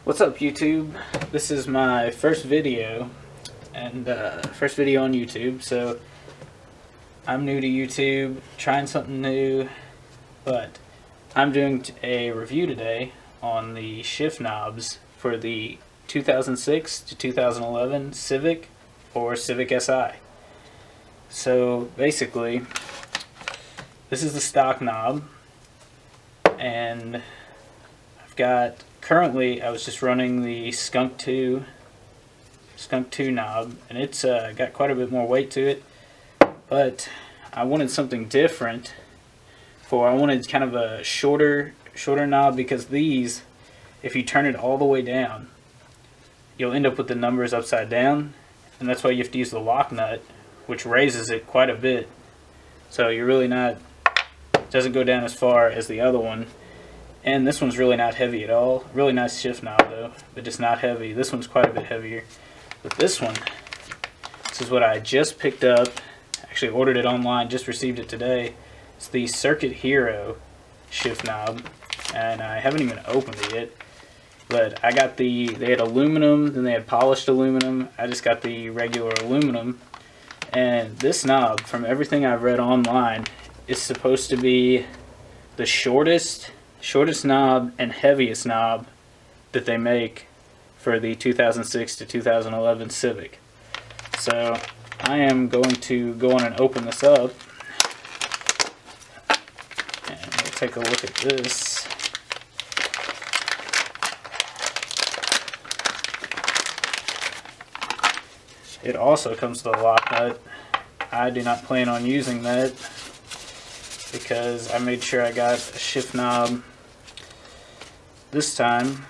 What's up, YouTube? This is my first video on YouTube, so I'm new to YouTube, trying something new, but I'm doing a review today on the shift knobs for the 2006 to 2011 Civic or Civic Si. So basically, this is the stock knob, and I've got currently, I was just running the Skunk 2 knob, and it's got quite a bit more weight to it, but I wanted something different. I wanted kind of a shorter knob, because these, if you turn it all the way down, you'll end up with the numbers upside down, and that's why you have to use the lock nut, which raises it quite a bit. So you're really not, doesn't go down as far as the other one. And this one's really not heavy at all. Really nice shift knob though, but just not heavy. This one's quite a bit heavier. But this one, this is what I just picked up. Actually ordered it online, just received it today. It's the Circuit Hero shift knob, and I haven't even opened it yet. But I got they had aluminum, then they had polished aluminum. I just got the regular aluminum. And this knob, from everything I've read online, is supposed to be the shortest knob and heaviest knob that they make for the 2006 to 2011 Civic. So I am going to go on and open this up, and we'll take a look at this. It also comes with a lock nut. I do not plan on using that, because I made sure I got a shift knob this time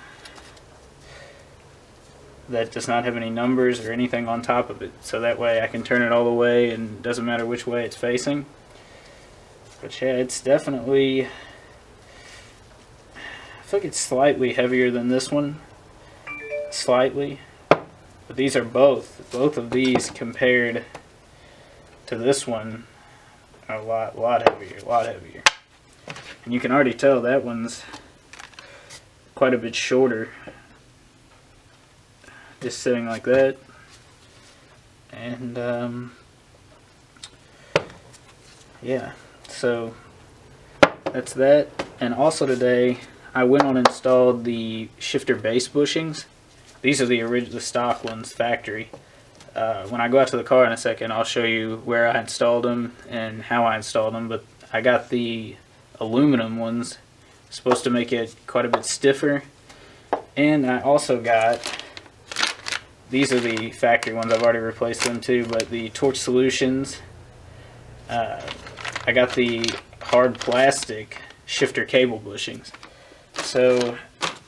that does not have any numbers or anything on top of it, so that way I can turn it all the way and it doesn't matter which way it's facing. But yeah, it's definitely, I feel like it's slightly heavier than this one, slightly, but these are both of these compared to this one are a lot heavier. And you can already tell that one's quite a bit shorter, just sitting like that. And yeah, so that's that. And also today I went on and installed the shifter base bushings. These are the stock ones, factory. When I go out to the car in a second, I'll show you where I installed them and how I installed them, but I got the aluminum ones, supposed to make it quite a bit stiffer. And I also got, these are the factory ones, I've already replaced them too, but the Torch Solutions, I got the hard plastic shifter cable bushings. So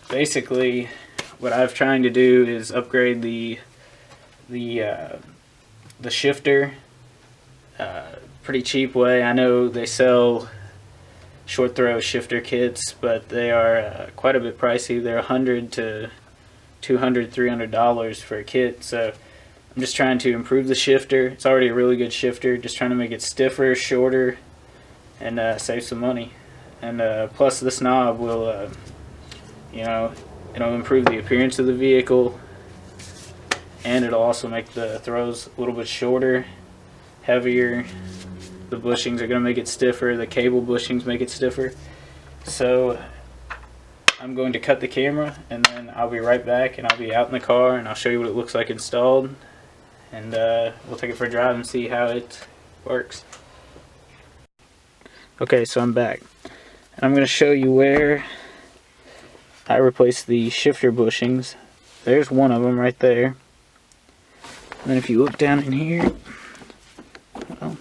basically what I'm trying to do is upgrade the shifter, pretty cheap way. I know they sell short throw shifter kits, but they are quite a bit pricey. They're $100 to $200, $300 for a kit. So I'm just trying to improve the shifter. It's already a really good shifter, just trying to make it stiffer, shorter, and save some money. And plus this knob will it'll improve the appearance of the vehicle, and it'll also make the throws a little bit shorter, heavier. The bushings are going to make it stiffer. The cable bushings make it stiffer. So I'm going to cut the camera, and then I'll be right back, and I'll be out in the car, and I'll show you what it looks like installed, and we'll take it for a drive and see how it works. Okay, so I'm back, and I'm going to show you where I replaced the shifter bushings. There's one of them right there. And then if you look down in here, well,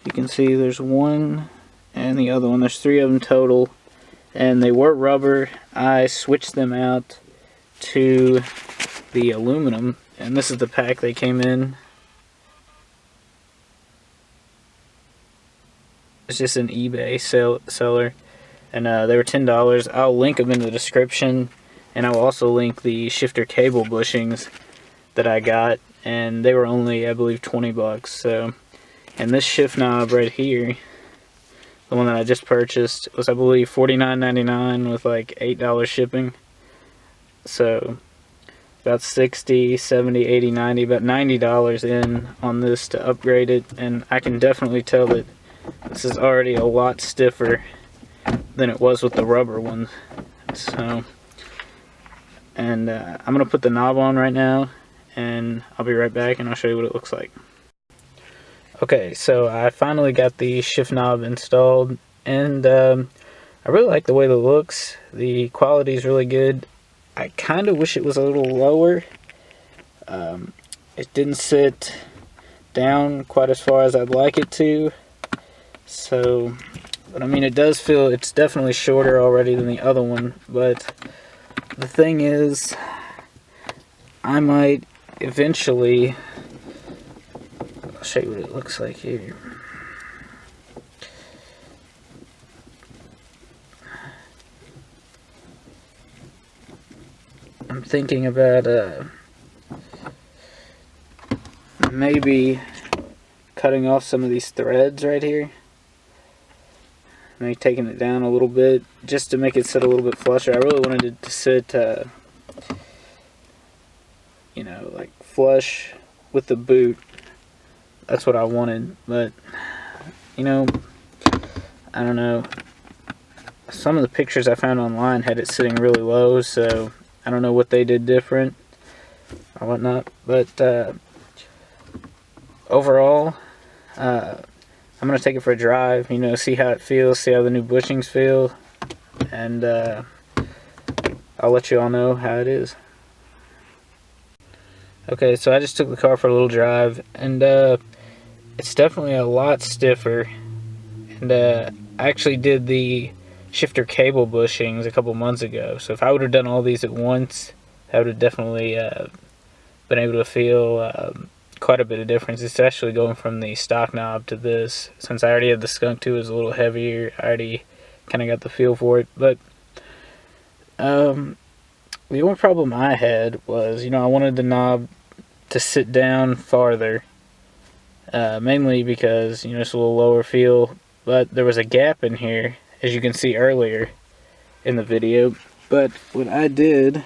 you can see there's one and the other one. There's three of them total, and they were rubber. I switched them out to the aluminum, and this is the pack they came in. It's just an eBay seller, and they were $10. I'll link them in the description, and I will also link the shifter cable bushings that I got, and they were only, I believe, 20 bucks. So, and this shift knob right here, the one that I just purchased, was, I believe, $49.99 with like $8 shipping. So about 60, 70, 80, 90, about $90 in on this to upgrade it, and I can definitely tell that this is already a lot stiffer than it was with the rubber one. So, and I'm gonna put the knob on right now, and I'll be right back and I'll show you what it looks like. Okay, so I finally got the shift knob installed, and I really like the way it looks. The quality is really good. I kind of wish it was a little lower. It didn't sit down quite as far as I'd like it to. So, but I mean, it does feel, it's definitely shorter already than the other one. But the thing is, I might eventually, I'll show you what it looks like here. I'm thinking about maybe cutting off some of these threads right here. Maybe taking it down a little bit just to make it sit a little bit flusher. I really wanted it to sit, you know, like flush with the boot. That's what I wanted, but you know, I don't know. Some of the pictures I found online had it sitting really low, so I don't know what they did different or whatnot. But overall, I'm going to take it for a drive, you know, see how it feels, see how the new bushings feel, and I'll let you all know how it is. Okay, so I just took the car for a little drive, and it's definitely a lot stiffer, and I actually did the shifter cable bushings a couple months ago, so if I would have done all these at once, I would have definitely been able to feel quite a bit of difference, especially going from the stock knob to this. Since I already had the skunk too, it was a little heavier. I already kind of got the feel for it, but the only problem I had was, you know, I wanted the knob to sit down farther, mainly because, you know, it's a little lower feel, but there was a gap in here, as you can see earlier in the video. But what I did,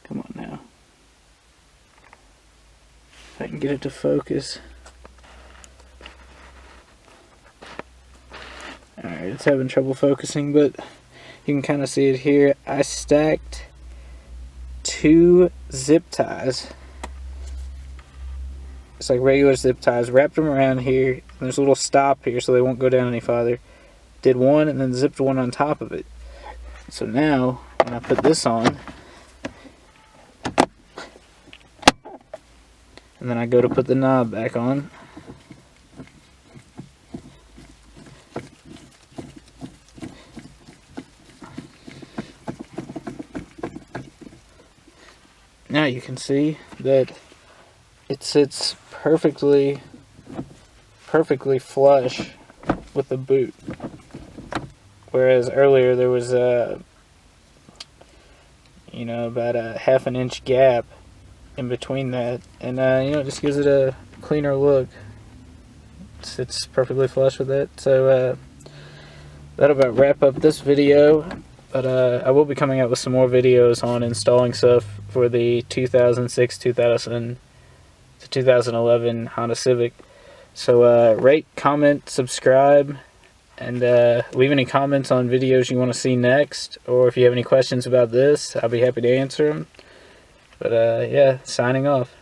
come on now, if I can get it to focus. Alright, it's having trouble focusing, but you can kind of see it here. I stacked 2 zip ties. It's like regular zip ties. Wrapped them around here. And there's a little stop here so they won't go down any farther. Did one and then zipped one on top of it. So now, when I put this on, and then I go to put the knob back on, now you can see that it sits perfectly flush with the boot. Whereas earlier there was you know, about a ½ an inch gap in between that, and you know, it just gives it a cleaner look. It sits perfectly flush with it. So that'll about wrap up this video. But I will be coming out with some more videos on installing stuff for the 2006 to 2011 Honda Civic. So rate, comment, subscribe, and leave any comments on videos you want to see next, or if you have any questions about this, I'll be happy to answer them. But yeah, signing off.